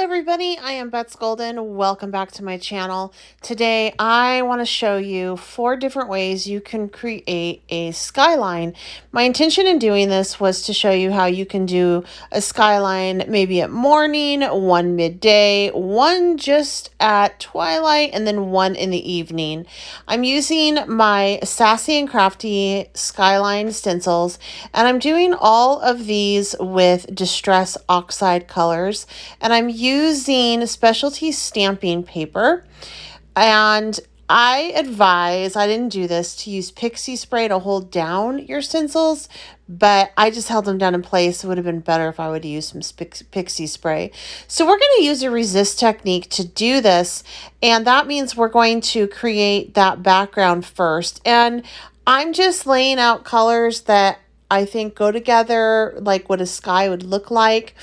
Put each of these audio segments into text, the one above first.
everybody, I am Bets Golden. Welcome back to my channel. Today I want to show you 4 different ways you can create a skyline. My intention in doing this was to show you how you can do a skyline maybe at morning, one midday, one just at twilight, and then one in the evening. I'm using my Sassy and Crafty skyline stencils, and I'm doing all of these with Distress Oxide colors, and I'm using specialty stamping paper. And I advise, I didn't do this, to use pixie spray to hold down your stencils, but I just held them down in place. It would have been better if I would use some pixie spray. So we're going to use a resist technique to do this, and that means we're going to create that background first. And I'm just laying out colors that I think go together, like what a sky would look like,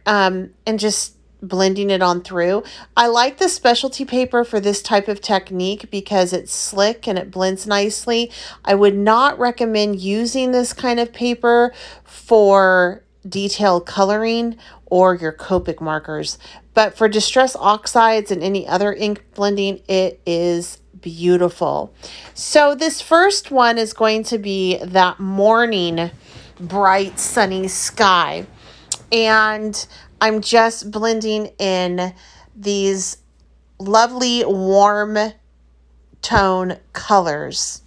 and just blending it on through. I like the specialty paper for this type of technique because it's slick and it blends nicely. I would not recommend using this kind of paper for detailed coloring or your Copic markers, but for Distress Oxides and any other ink blending, it is beautiful. So this first one is going to be that morning bright sunny sky, and I'm just blending in these lovely warm tone colors.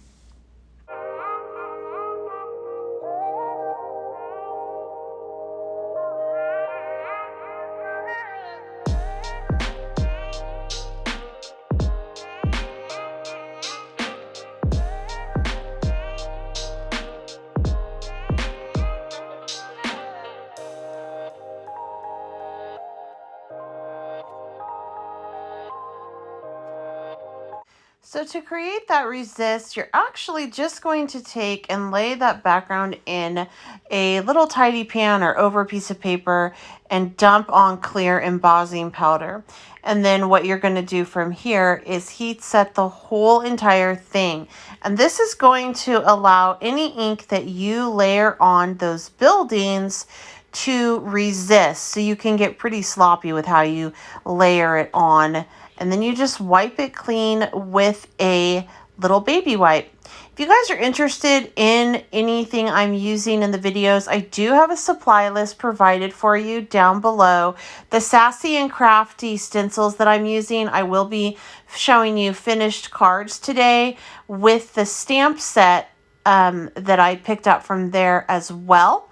So to create that resist, you're actually just going to take and lay that background in a little tidy pan or over a piece of paper and dump on clear embossing powder. And then what you're going to do from here is heat set the whole entire thing. And this is going to allow any ink that you layer on those buildings to resist. So you can get pretty sloppy with how you layer it on. And then you just wipe it clean with a little baby wipe. If you guys are interested in anything I'm using in the videos, I do have a supply list provided for you down below. The Sassy and Crafty stencils that I'm using, I will be showing you finished cards today with the stamp set that I picked up from there as well.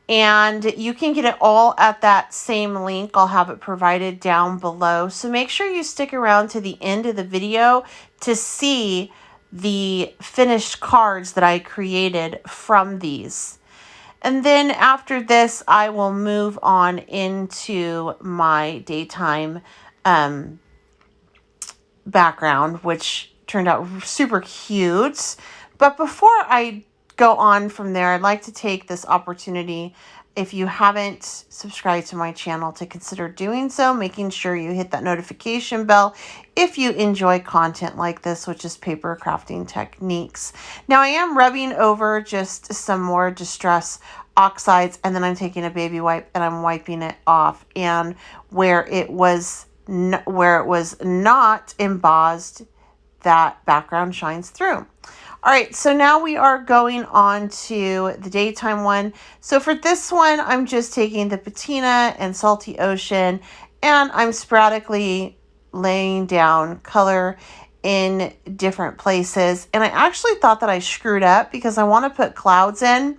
And you can get it all at that same link. I'll have it provided down below. So make sure you stick around to the end of the video to see the finished cards that I created from these. And then after this, I will move on into my daytime background, which turned out super cute. But before I go on from there, I'd like to take this opportunity, if you haven't subscribed to my channel, to consider doing so, making sure you hit that notification bell if you enjoy content like this, which is paper crafting techniques. Now I am rubbing over just some more Distress Oxides, and then I'm taking a baby wipe and I'm wiping it off, and where it was not embossed, that background shines through. All right, so now we are going on to the daytime one. So for this one, I'm just taking the Patina and Salty Ocean, and I'm sporadically laying down color in different places. And I actually thought that I screwed up because I want to put clouds in,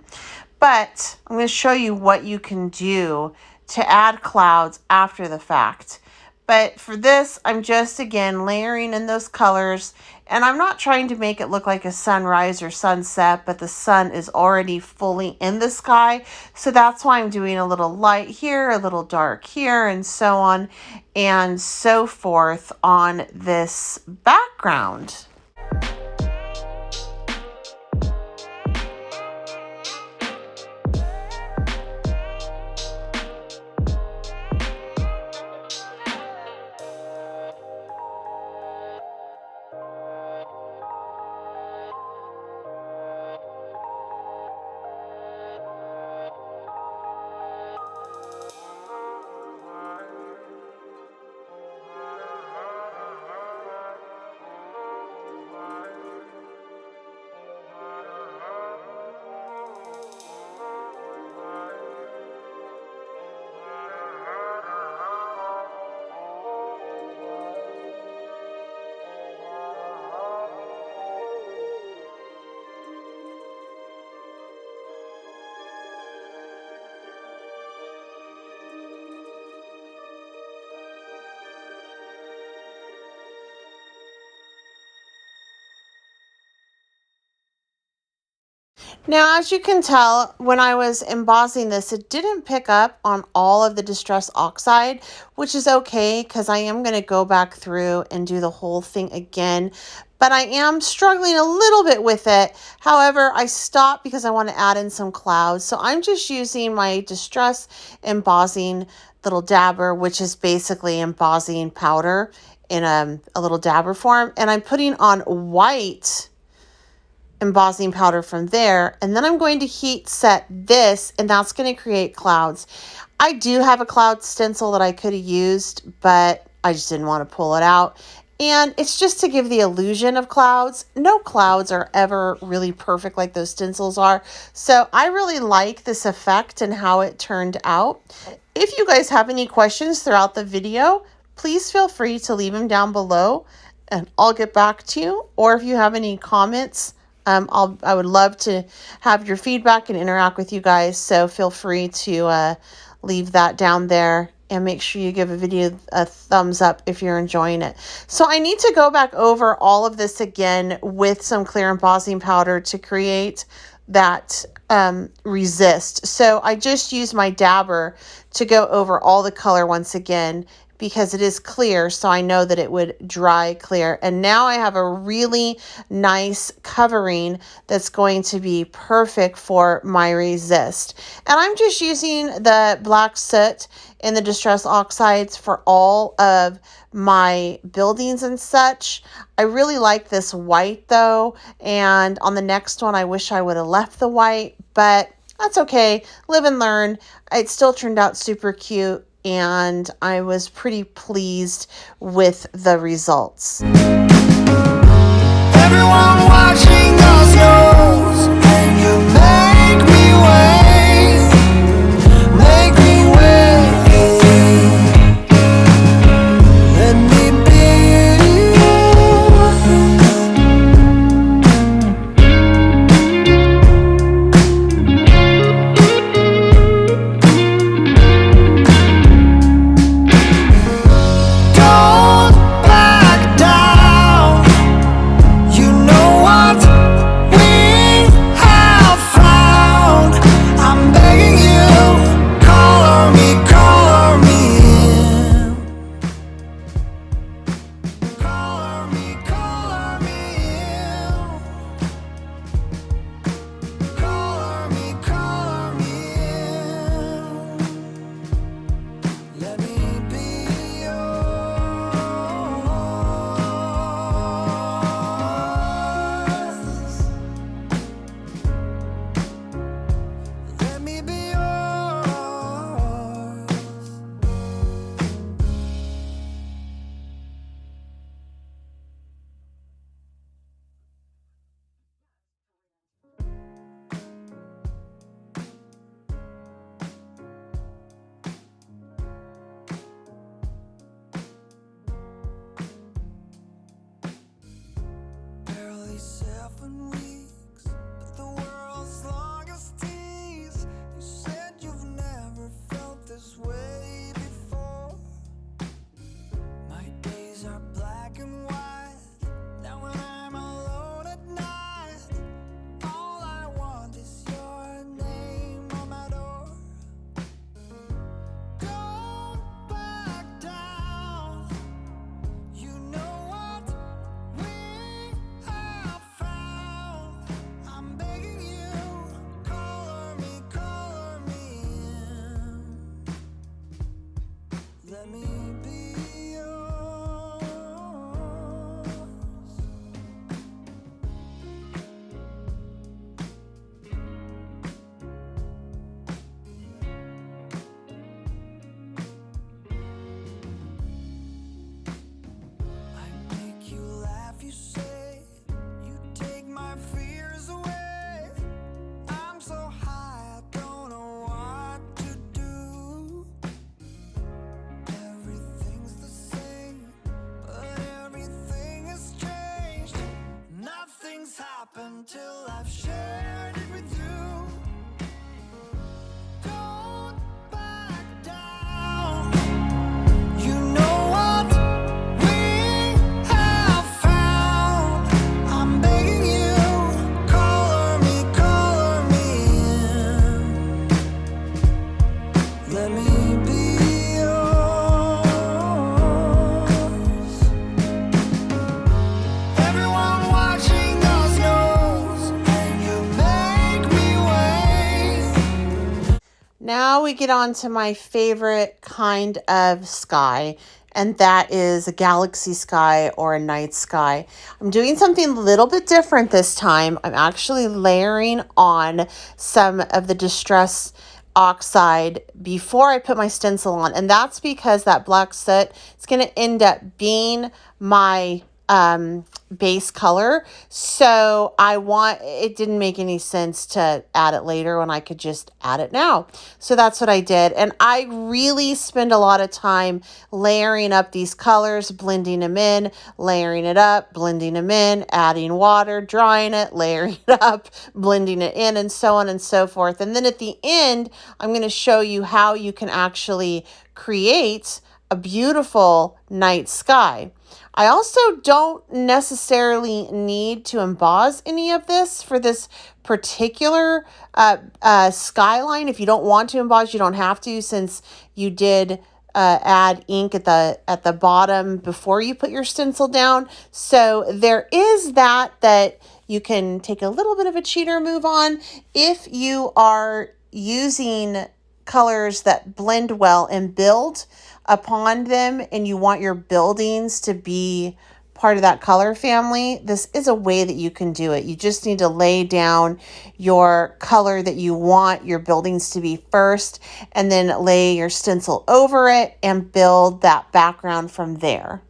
but I'm going to show you what you can do to add clouds after the fact. But for this, I'm just, again, layering in those colors. And I'm not trying to make it look like a sunrise or sunset, but the sun is already fully in the sky. So that's why I'm doing a little light here, a little dark here, and so on and so forth on this background. Now, as you can tell, when I was embossing this, it didn't pick up on all of the distress oxide, which is okay because I am going to go back through and do the whole thing again. But I am struggling a little bit with it. However, I stopped because I want to add in some clouds. So I'm just using my distress embossing little dabber, which is basically embossing powder in a little dabber form. And I'm putting on white embossing powder from there, and then I'm going to heat set this, and that's going to create clouds. I do have a cloud stencil that I could have used, but I just didn't want to pull it out. And it's just to give the illusion of clouds. No clouds are ever really perfect like those stencils are. So I really like this effect and how it turned out. If you guys have any questions throughout the video, please feel free to leave them down below and I'll get back to you. Or if you have any comments, I would love to have your feedback and interact with you guys. So feel free to leave that down there and make sure you give a video a thumbs up if you're enjoying it. So I need to go back over all of this again with some clear embossing powder to create that resist. So I just used my dabber to go over all the color once again, because it is clear, so I know that it would dry clear. And now I have a really nice covering that's going to be perfect for my resist. And I'm just using the black soot and the distress oxides for all of my buildings and such. I really like this white though, and on the next one I wish I would have left the white, but that's okay. Live and learn. It still turned out super cute, and I was pretty pleased with the results. Everyone watching us knows, and you make me wait, make me wait. Let me be don't back down. You know what? we get on to my favorite kind of sky, and that is a galaxy sky or a night sky. I'm doing something a little bit different this time. I'm actually layering on some of the Distress Oxide before I put my stencil on, and that's because that black soot is going to end up being my base color. So it didn't make any sense to add it later when I could just add it now. So that's what I did. And I really spend a lot of time layering up these colors, blending them in, layering it up, blending them in, adding water, drying it, layering it up, blending it in, and so on and so forth. And then at the end, I'm going to show you how you can actually create a beautiful night sky. I also don't necessarily need to emboss any of this for this particular skyline. If you don't want to emboss, you don't have to, since you did add ink at the bottom before you put your stencil down. So there is that you can take a little bit of a cheater move on if you are using colors that blend well and build upon them, and you want your buildings to be part of that color family. This is a way that you can do it. You just need to lay down your color that you want your buildings to be first, and then lay your stencil over it and build that background from there.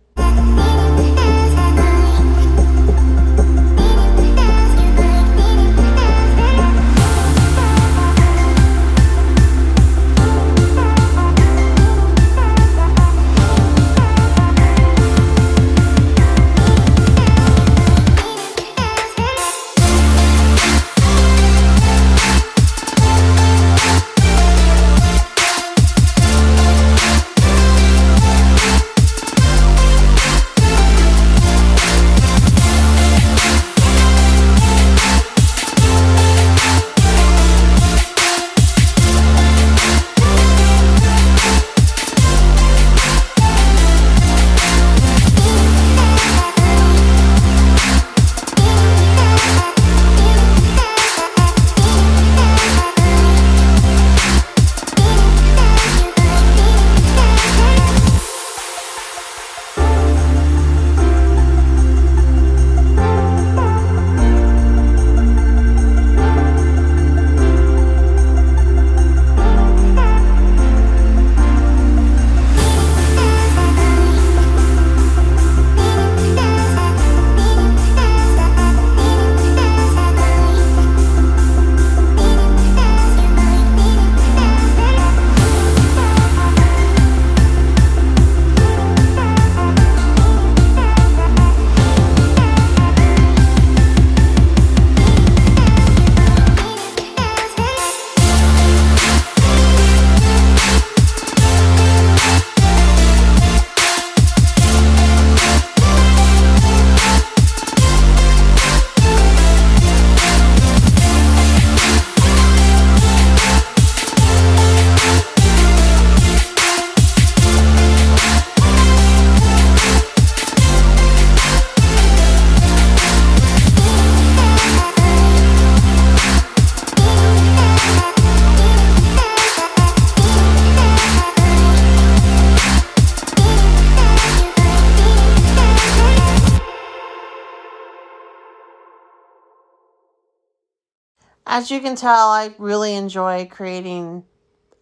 As you can tell, I really enjoy creating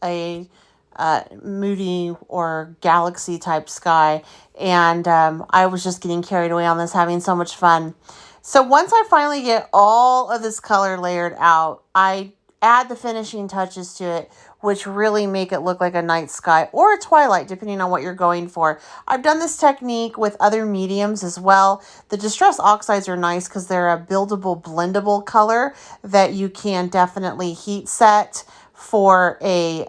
a moody or galaxy type sky, and I was just getting carried away on this, having so much fun. So once I finally get all of this color layered out, I add the finishing touches to it, which really make it look like a night sky or a twilight, depending on what you're going for. I've done this technique with other mediums as well. The Distress Oxides are nice because they're a buildable, blendable color that you can definitely heat set for a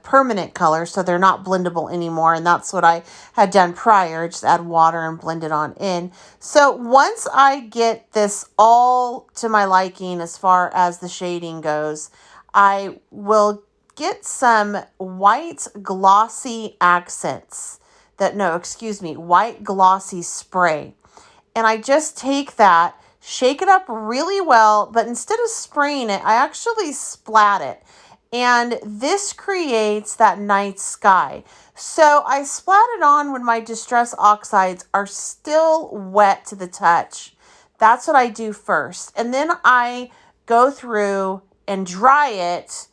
permanent color, so they're not blendable anymore, and that's what I had done prior. Just add water and blend it on in. So once I get this all to my liking as far as the shading goes, I will get some white glossy accents white glossy spray. And I just take that shake it up really well, but instead of spraying it, I actually splat it. And this creates that night sky. So I splat it on when my Distress Oxides are still wet to the touch. That's what I do first. And then I go through and dry it.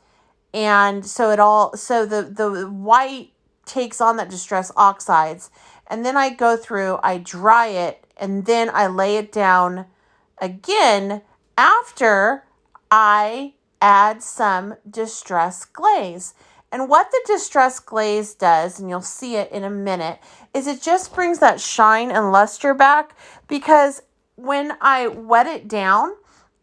And so the white takes on that Distress Oxides. And then I go through, I dry it, and then I lay it down again after I add some Distress Glaze. And what the Distress Glaze does, and you'll see it in a minute, is it just brings that shine and luster back, because when I wet it down,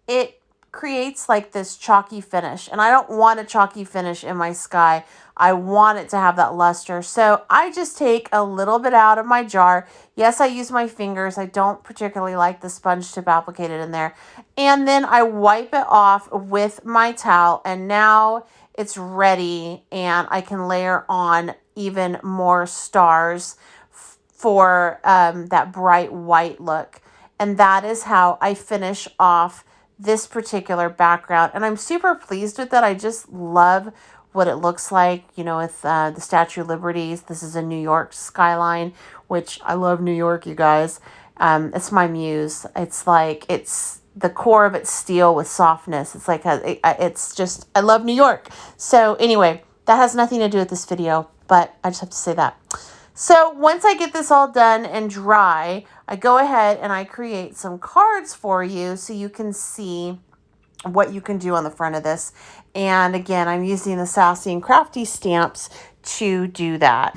it creates like this chalky finish. And I don't want a chalky finish in my sky. I want it to have that luster. So I just take a little bit out of my jar. Yes, I use my fingers. I don't particularly like the sponge tip applicated in there. And then I wipe it off with my towel. And now it's ready. And I can layer on even more stars for that bright white look. And that is how I finish off this particular background. And I'm super pleased with that. I just love what it looks like, you know, with the Statue of Liberty. This is a New York skyline, which I love New York, you guys. It's my muse. It's like, it's the core of it's steel with softness. It's like, it's just, I love New York. So anyway, that has nothing to do with this video, but I just have to say that. So once I get this all done and dry, I go ahead and I create some cards for you so you can see what you can do on the front of this. And again, I'm using the Sassy and Crafty stamps to do that.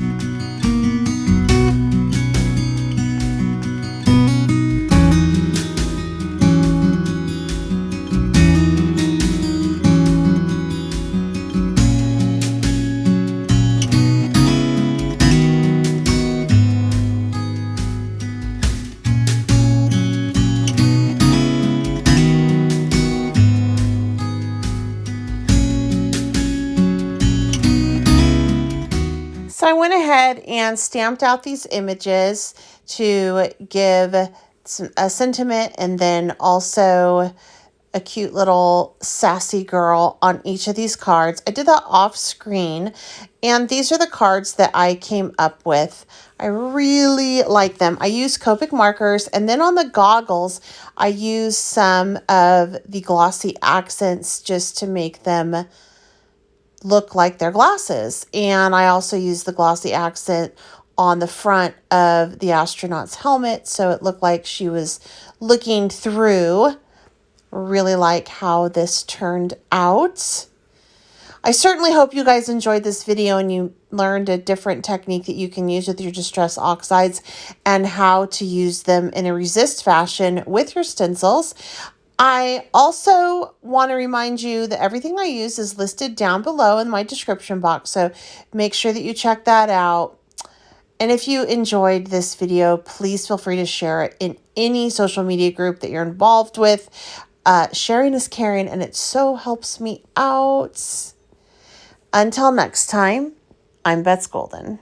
So I went ahead and stamped out these images to give a sentiment and then also a cute little sassy girl on each of these cards. I did that off screen, and these are the cards that I came up with. I really like them. I use Copic markers, and then on the goggles, I use some of the glossy accents just to make them look like their glasses. And I also use the glossy accent on the front of the astronaut's helmet, so it looked like she was looking through. Really like how this turned out. I certainly hope you guys enjoyed this video and you learned a different technique that you can use with your Distress Oxides and how to use them in a resist fashion with your stencils. I also want to remind you that everything I use is listed down below in my description box, so make sure that you check that out. And if you enjoyed this video, please feel free to share it in any social media group that you're involved with. Sharing is caring, and it so helps me out. Until next time, I'm Bets Golden.